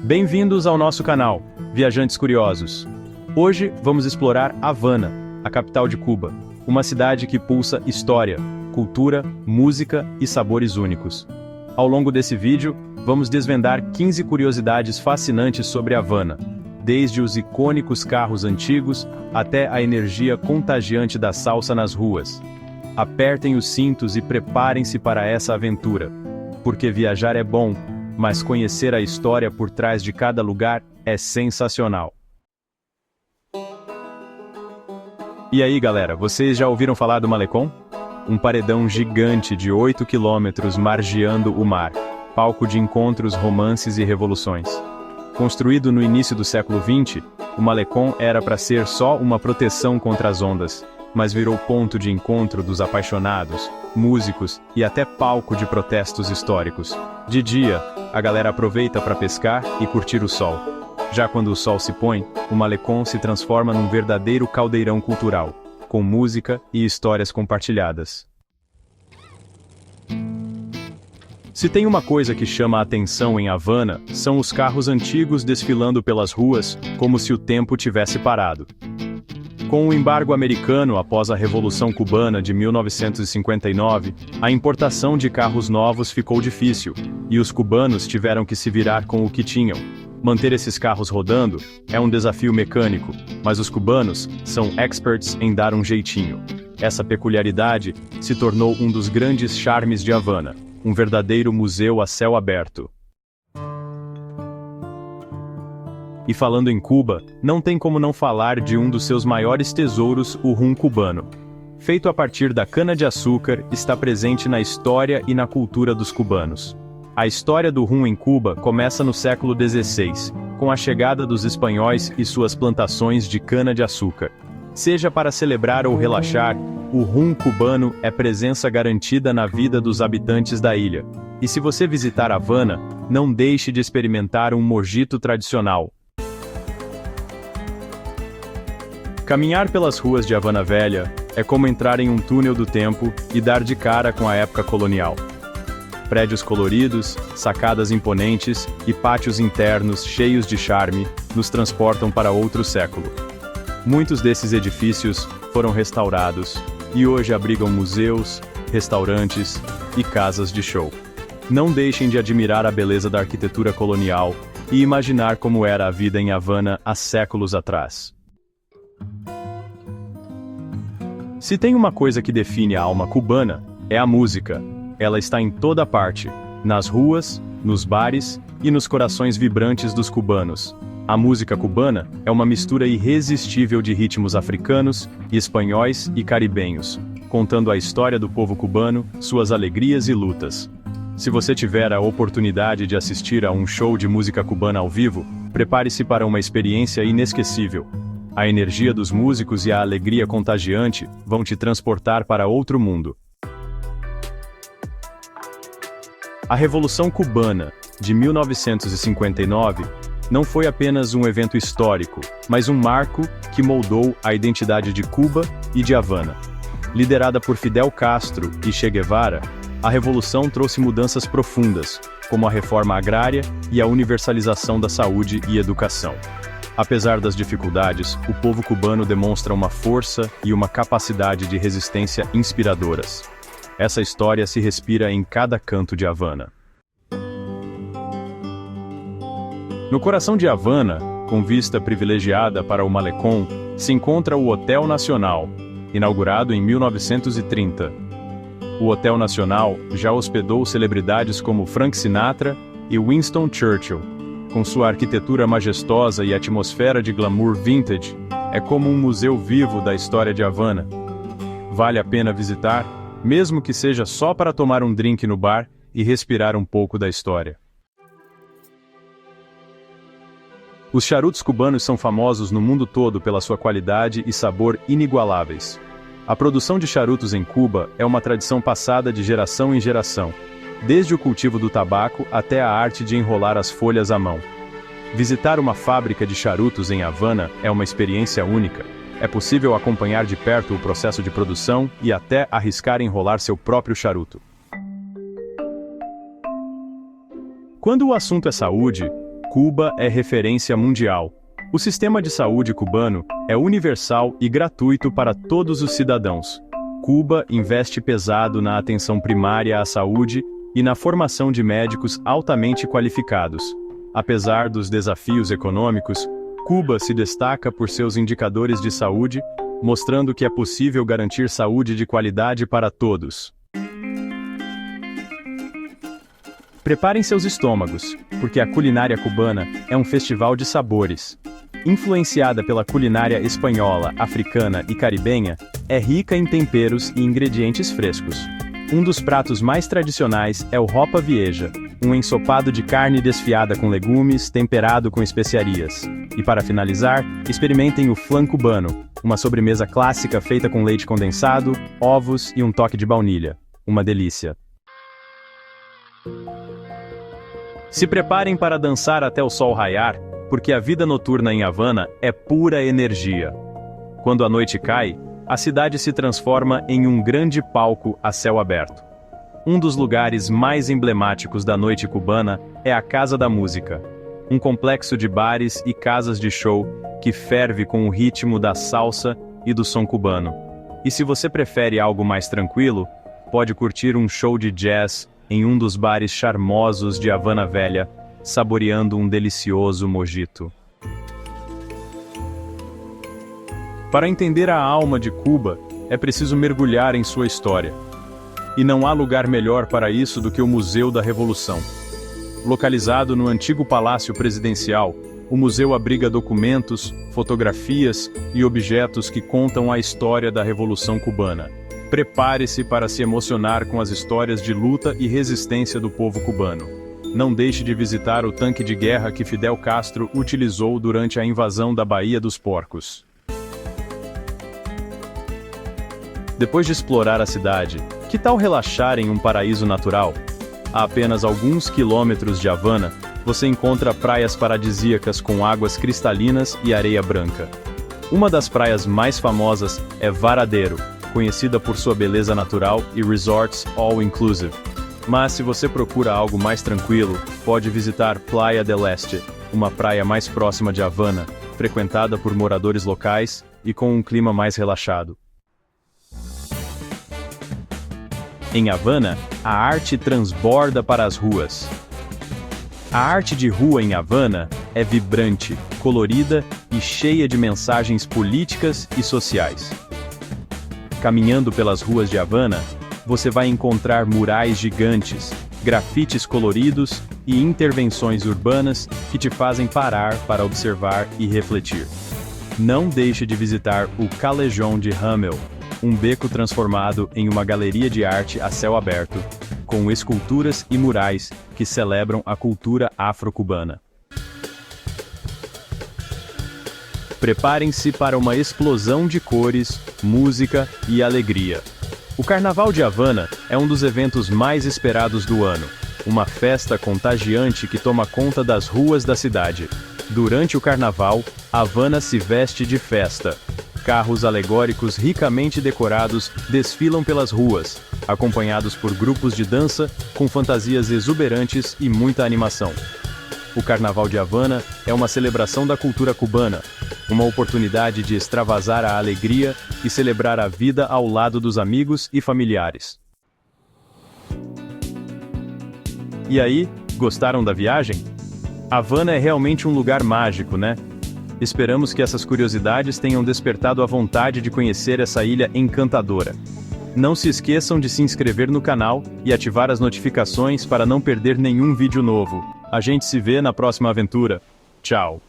Bem-vindos ao nosso canal, Viajantes Curiosos. Hoje vamos explorar Havana, a capital de Cuba, uma cidade que pulsa história, cultura, música e sabores únicos. Ao longo desse vídeo, vamos desvendar 15 curiosidades fascinantes sobre Havana, desde os icônicos carros antigos até a energia contagiante da salsa nas ruas. Apertem os cintos e preparem-se para essa aventura, porque viajar é bom, mas conhecer a história por trás de cada lugar é sensacional. E aí galera, vocês já ouviram falar do Malecón? Um paredão gigante de 8 quilômetros margeando o mar, palco de encontros, romances e revoluções. Construído no início do século XX, o Malecón era para ser só uma proteção contra as ondas, mas virou ponto de encontro dos apaixonados, músicos e até palco de protestos históricos. De dia, a galera aproveita para pescar e curtir o sol. Já quando o sol se põe, o Malecón se transforma num verdadeiro caldeirão cultural, com música e histórias compartilhadas. Se tem uma coisa que chama a atenção em Havana, são os carros antigos desfilando pelas ruas, como se o tempo tivesse parado. Com o embargo americano após a Revolução Cubana de 1959, a importação de carros novos ficou difícil, e os cubanos tiveram que se virar com o que tinham. Manter esses carros rodando é um desafio mecânico, mas os cubanos são experts em dar um jeitinho. Essa peculiaridade se tornou um dos grandes charmes de Havana, um verdadeiro museu a céu aberto. E falando em Cuba, não tem como não falar de um dos seus maiores tesouros, o rum cubano. Feito a partir da cana-de-açúcar, está presente na história e na cultura dos cubanos. A história do rum em Cuba começa no século XVI, com a chegada dos espanhóis e suas plantações de cana-de-açúcar. Seja para celebrar ou relaxar, o rum cubano é presença garantida na vida dos habitantes da ilha. E se você visitar Havana, não deixe de experimentar um mojito tradicional. Caminhar pelas ruas de Havana Velha é como entrar em um túnel do tempo e dar de cara com a época colonial. Prédios coloridos, sacadas imponentes e pátios internos cheios de charme nos transportam para outro século. Muitos desses edifícios foram restaurados e hoje abrigam museus, restaurantes e casas de show. Não deixem de admirar a beleza da arquitetura colonial e imaginar como era a vida em Havana há séculos atrás. Se tem uma coisa que define a alma cubana, é a música. Ela está em toda parte, nas ruas, nos bares e nos corações vibrantes dos cubanos. A música cubana é uma mistura irresistível de ritmos africanos, espanhóis e caribenhos, contando a história do povo cubano, suas alegrias e lutas. Se você tiver a oportunidade de assistir a um show de música cubana ao vivo, prepare-se para uma experiência inesquecível. A energia dos músicos e a alegria contagiante vão te transportar para outro mundo. A Revolução Cubana, de 1959, não foi apenas um evento histórico, mas um marco que moldou a identidade de Cuba e de Havana. Liderada por Fidel Castro e Che Guevara, a Revolução trouxe mudanças profundas, como a reforma agrária e a universalização da saúde e educação. Apesar das dificuldades, o povo cubano demonstra uma força e uma capacidade de resistência inspiradoras. Essa história se respira em cada canto de Havana. No coração de Havana, com vista privilegiada para o Malecón, se encontra o Hotel Nacional, inaugurado em 1930. O Hotel Nacional já hospedou celebridades como Frank Sinatra e Winston Churchill. Com sua arquitetura majestosa e atmosfera de glamour vintage, é como um museu vivo da história de Havana. Vale a pena visitar, mesmo que seja só para tomar um drink no bar e respirar um pouco da história. Os charutos cubanos são famosos no mundo todo pela sua qualidade e sabor inigualáveis. A produção de charutos em Cuba é uma tradição passada de geração em geração, desde o cultivo do tabaco até a arte de enrolar as folhas à mão. Visitar uma fábrica de charutos em Havana é uma experiência única. É possível acompanhar de perto o processo de produção e até arriscar enrolar seu próprio charuto. Quando o assunto é saúde, Cuba é referência mundial. O sistema de saúde cubano é universal e gratuito para todos os cidadãos. Cuba investe pesado na atenção primária à saúde e na formação de médicos altamente qualificados. Apesar dos desafios econômicos, Cuba se destaca por seus indicadores de saúde, mostrando que é possível garantir saúde de qualidade para todos. Preparem seus estômagos, porque a culinária cubana é um festival de sabores. Influenciada pela culinária espanhola, africana e caribenha, é rica em temperos e ingredientes frescos. Um dos pratos mais tradicionais é o ropa vieja, um ensopado de carne desfiada com legumes, temperado com especiarias. E para finalizar, experimentem o flan cubano, uma sobremesa clássica feita com leite condensado, ovos e um toque de baunilha. Uma delícia. Se preparem para dançar até o sol raiar, porque a vida noturna em Havana é pura energia. Quando a noite cai, a cidade se transforma em um grande palco a céu aberto. Um dos lugares mais emblemáticos da noite cubana é a Casa da Música, um complexo de bares e casas de show que ferve com o ritmo da salsa e do som cubano. E se você prefere algo mais tranquilo, pode curtir um show de jazz em um dos bares charmosos de Havana Velha, saboreando um delicioso mojito. Para entender a alma de Cuba, é preciso mergulhar em sua história. E não há lugar melhor para isso do que o Museu da Revolução. Localizado no antigo Palácio Presidencial, o museu abriga documentos, fotografias e objetos que contam a história da Revolução Cubana. Prepare-se para se emocionar com as histórias de luta e resistência do povo cubano. Não deixe de visitar o tanque de guerra que Fidel Castro utilizou durante a invasão da Baía dos Porcos. Depois de explorar a cidade, que tal relaxar em um paraíso natural? A apenas alguns quilômetros de Havana, você encontra praias paradisíacas com águas cristalinas e areia branca. Uma das praias mais famosas é Varadero, conhecida por sua beleza natural e resorts all-inclusive. Mas se você procura algo mais tranquilo, pode visitar Playa del Este, uma praia mais próxima de Havana, frequentada por moradores locais e com um clima mais relaxado. Em Havana, a arte transborda para as ruas. A arte de rua em Havana é vibrante, colorida e cheia de mensagens políticas e sociais. Caminhando pelas ruas de Havana, você vai encontrar murais gigantes, grafites coloridos e intervenções urbanas que te fazem parar para observar e refletir. Não deixe de visitar o Callejón de Hamel, um beco transformado em uma galeria de arte a céu aberto, com esculturas e murais que celebram a cultura afro-cubana. Preparem-se para uma explosão de cores, música e alegria. O Carnaval de Havana é um dos eventos mais esperados do ano, uma festa contagiante que toma conta das ruas da cidade. Durante o Carnaval, Havana se veste de festa. Carros alegóricos ricamente decorados desfilam pelas ruas, acompanhados por grupos de dança com fantasias exuberantes e muita animação. O Carnaval de Havana é uma celebração da cultura cubana, uma oportunidade de extravasar a alegria e celebrar a vida ao lado dos amigos e familiares. E aí, gostaram da viagem? Havana é realmente um lugar mágico, né? Esperamos que essas curiosidades tenham despertado a vontade de conhecer essa ilha encantadora. Não se esqueçam de se inscrever no canal e ativar as notificações para não perder nenhum vídeo novo. A gente se vê na próxima aventura. Tchau!